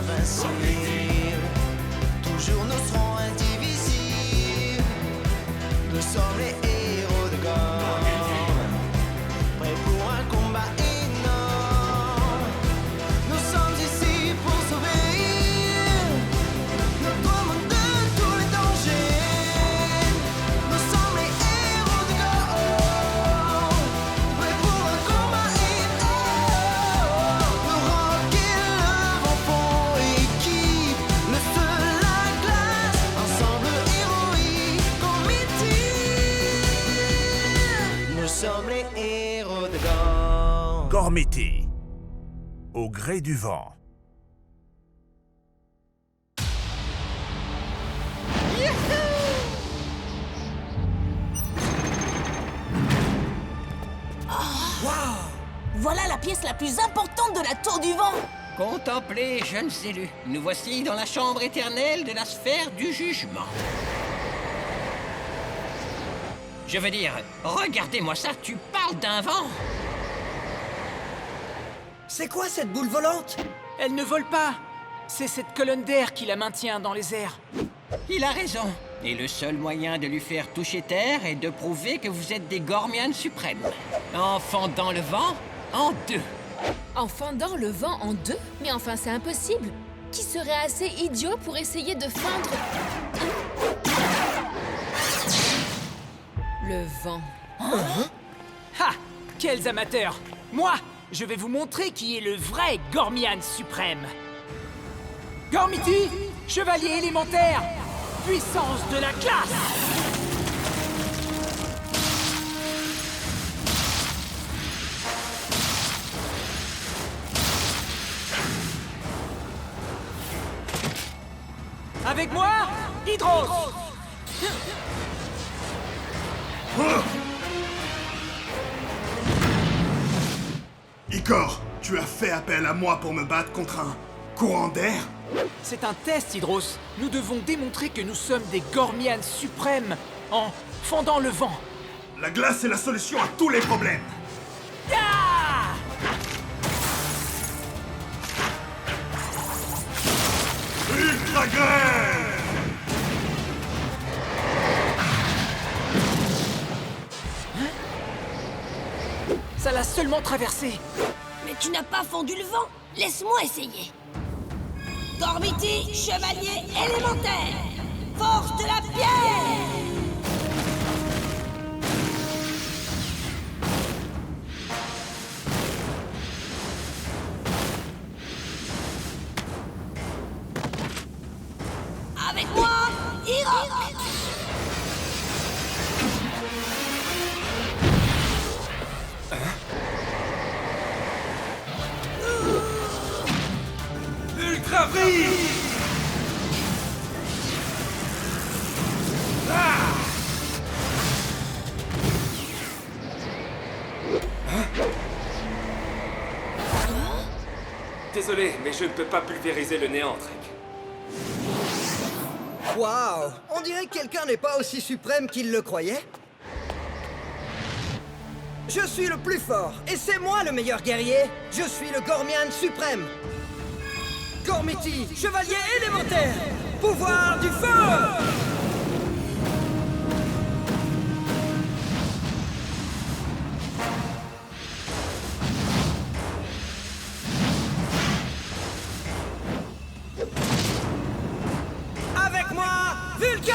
invincibles. Toujours nous serons indivisibles. Nous sommes les héros de Gorm, prêts pour un combat énorme. Nous sommes ici pour sauver notre monde de tous les dangers. Nous sommes les héros de Gorm, prêts pour un combat énorme. Le rock et le vent font équipe, le feu, la glace, ensemble héroïque, Gormity. Nous sommes les héros de Gorm. Gormity, au gré du vent. Voilà la pièce la plus importante de la Tour du Vent. Contemplez, jeunes élus. Nous voici dans la chambre éternelle de la sphère du jugement. Je veux dire, regardez-moi ça, tu parles d'un vent? C'est quoi cette boule volante? Elle ne vole pas. C'est cette colonne d'air qui la maintient dans les airs. Il a raison. Et le seul moyen de lui faire toucher terre est de prouver que vous êtes des Gormians suprêmes. En fendant le vent en deux. En fendant le vent en deux? Mais enfin, c'est impossible. Qui serait assez idiot pour essayer de fendre le vent? Ha! Quels amateurs! Moi, je vais vous montrer qui est le vrai Gormian suprême. Gormity, chevalier élémentaire, puissance de la classe! Avec moi, Hydros! Igor, tu as fait appel à moi pour me battre contre un courant d'air? C'est un test, Hydros. Nous devons démontrer que nous sommes des Gormians suprêmes en fendant le vent. La glace est la solution à tous les problèmes. Ah! Ultra grêle! Ça l'a seulement traversé. Mais tu n'as pas fondu le vent. Laisse-moi essayer. Gormity, chevalier élémentaire, force de la pierre. Avec moi, Hydros! Ultra brise! Désolé, mais je ne peux pas pulvériser le néant, Trek. Waouh! On dirait que quelqu'un n'est pas aussi suprême qu'il le croyait. Je suis le plus fort, et c'est moi le meilleur guerrier. Je suis le Gormian suprême. Gormity, chevalier élémentaire, pouvoir du feu! Avec moi, Vulcan!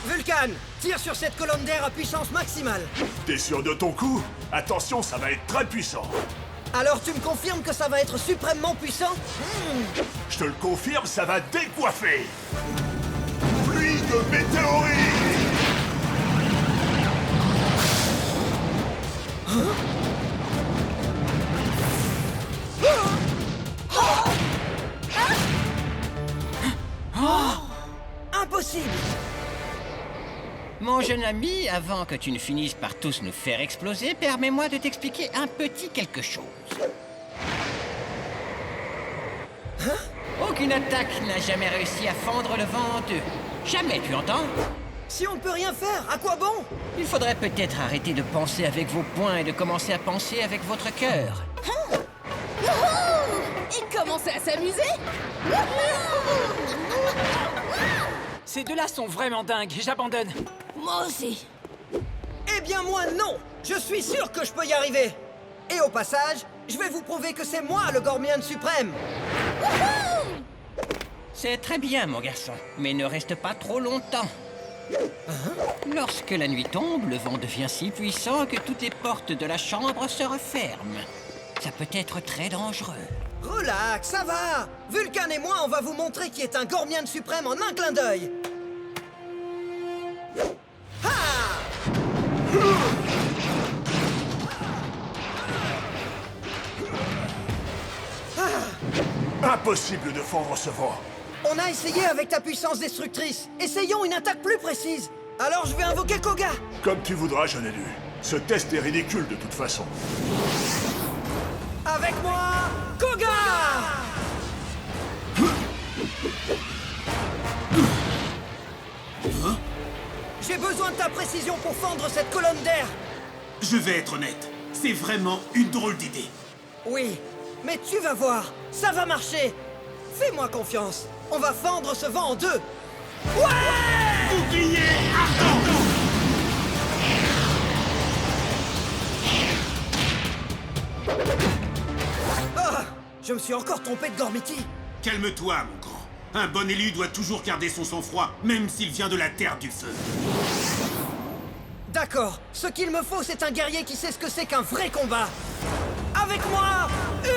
Vulcan, tire sur cette colonne d'air à puissance maximale. T'es sûr de ton coup? Attention, ça va être très puissant. Alors tu me confirmes que ça va être suprêmement puissant? Je te le confirme, ça va décoiffer. Pluie de météorites. Impossible! Mon jeune ami, avant que tu ne finisses par tous nous faire exploser, permets-moi de t'expliquer un petit quelque chose. Aucune attaque n'a jamais réussi à fendre le vent en deux. Jamais, tu entends? Si on ne peut rien faire, à quoi bon? Il faudrait peut-être arrêter de penser avec vos poings et de commencer à penser avec votre cœur. Il commençait à s'amuser. Ces deux-là sont vraiment dingues, j'abandonne. Moi aussi. Eh bien moi non! Je suis sûr que je peux y arriver! Et au passage, je vais vous prouver que c'est moi le Gormian suprême! C'est très bien, mon garçon, mais ne reste pas trop longtemps. Lorsque la nuit tombe, le vent devient si puissant que toutes les portes de la chambre se referment. Ça peut être très dangereux. Relax, ça va! Vulcan et moi, on va vous montrer qui est un Gormian suprême en un clin d'œil! Impossible de fendre ce vent. On a essayé avec ta puissance destructrice. Essayons une attaque plus précise. Alors je vais invoquer Koga. Comme tu voudras, jeune élu. Ce test est ridicule de toute façon. Avec moi, Koga! J'ai besoin de ta précision pour fendre cette colonne d'air. Je vais être honnête, c'est vraiment une drôle d'idée. Oui, mais tu vas voir, ça va marcher. Fais-moi confiance. On va fendre ce vent en deux. Ouais! Bouclier ardent! Ah! Je me suis encore trompé de Gormiti. Calme-toi, mon grand. Un bon élu doit toujours garder son sang-froid, même s'il vient de la terre du feu. D'accord, ce qu'il me faut, c'est un guerrier qui sait ce que c'est qu'un vrai combat. Avec moi, Uri!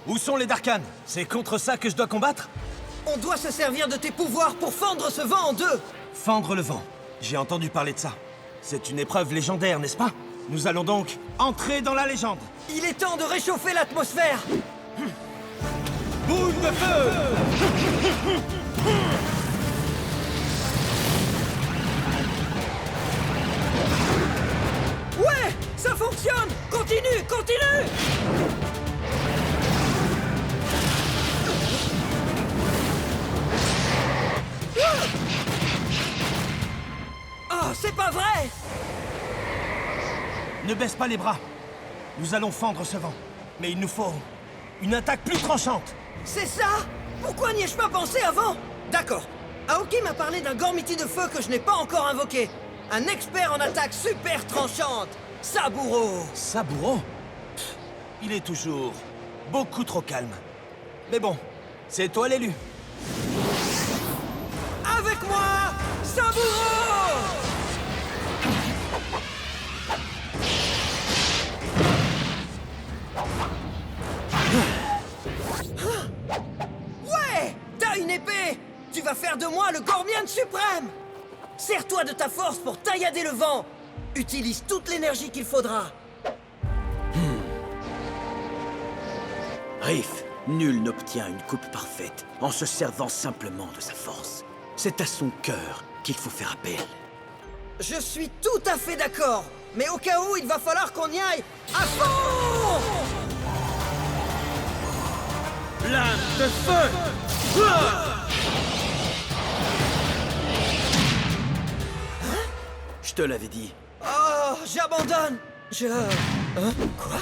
Où sont les Darkans? C'est contre ça que je dois combattre? On doit se servir de tes pouvoirs pour fendre ce vent en deux. Fendre le vent. J'ai entendu parler de ça. C'est une épreuve légendaire, n'est-ce pas? Nous allons donc entrer dans la légende. Il est temps de réchauffer l'atmosphère. Boule de feu! Ouais, ça fonctionne. Continue, continue. Oh, c'est pas vrai! Ne baisse pas les bras. Nous allons fendre ce vent. Mais il nous faut une attaque plus tranchante. C'est ça? Pourquoi n'y ai-je pas pensé avant? D'accord. Aoki m'a parlé d'un Gormiti de feu que je n'ai pas encore invoqué. Un expert en attaque super tranchante. Saburo. Saburo? Pff, il est toujours beaucoup trop calme. Mais bon, c'est toi l'élu. Avec moi, Saburo! Ouais! T'as une épée! Tu vas faire de moi le Gormian suprême! Sers-toi de ta force pour taillader le vent! Utilise toute l'énergie qu'il faudra! Riff, nul n'obtient une coupe parfaite en se servant simplement de sa force. C'est à son cœur qu'il faut faire appel. Je suis tout à fait d'accord! Mais au cas où, il va falloir qu'on y aille à fond! Lame de feu! Je te l'avais dit. Oh, j'abandonne! Hein? Quoi?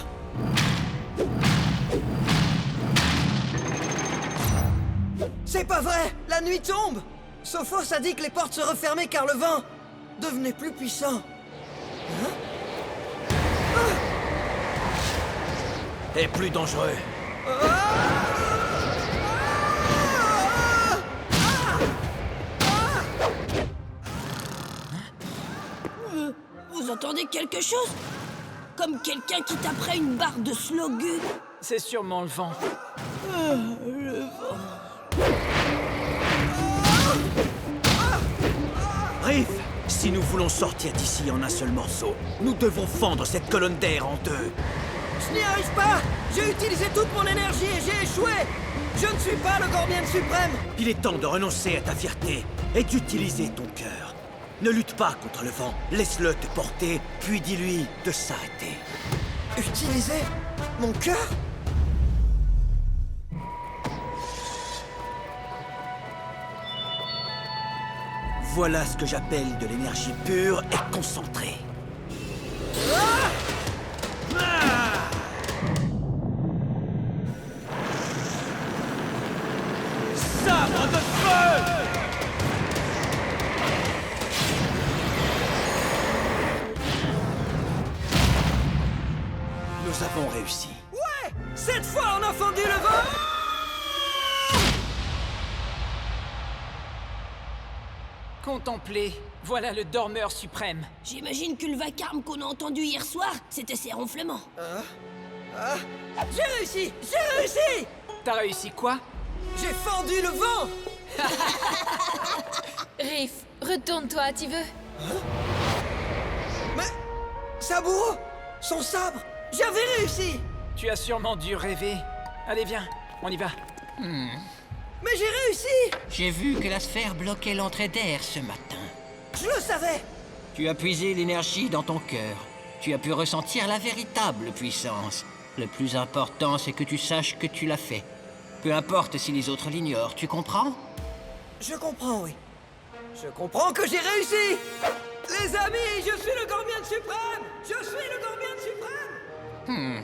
C'est pas vrai! La nuit tombe! Sophos a dit que les portes se refermaient car le vent devenait plus puissant. Et plus dangereux. Vous entendez quelque chose? Comme quelqu'un qui taperait une barre de slogun. C'est sûrement le vent. Riff, si nous voulons sortir d'ici en un seul morceau, nous devons fendre cette colonne d'air en deux. Je n'y arrive pas! J'ai utilisé toute mon énergie et j'ai échoué! Je ne suis pas le Gormian suprême! Il est temps de renoncer à ta fierté et d'utiliser ton cœur. Ne lutte pas contre le vent, laisse-le te porter, puis dis-lui de s'arrêter. Utiliser mon cœur? Voilà ce que j'appelle de l'énergie pure et concentrée. Sabre de feu! Nous avons réussi. Ouais! Cette fois, on a fendu le vent! Contemplez, voilà le dormeur suprême. J'imagine que le vacarme qu'on a entendu hier soir, c'était ses ronflements. J'ai réussi! J'ai réussi! T'as réussi quoi? J'ai fendu le vent! Riff, retourne-toi, tu veux? Mais... Saburo! Son sabre! J'avais réussi! Tu as sûrement dû rêver. Allez, viens, on y va. Mais j'ai réussi! J'ai vu que la sphère bloquait l'entrée d'air ce matin. Je le savais! Tu as puisé l'énergie dans ton cœur. Tu as pu ressentir la véritable puissance. Le plus important, c'est que tu saches que tu l'as fait. Peu importe si les autres l'ignorent, tu comprends? Je comprends, oui. Je comprends que j'ai réussi! Les amis, je suis le Gormian suprême! Je suis le Gormian suprême!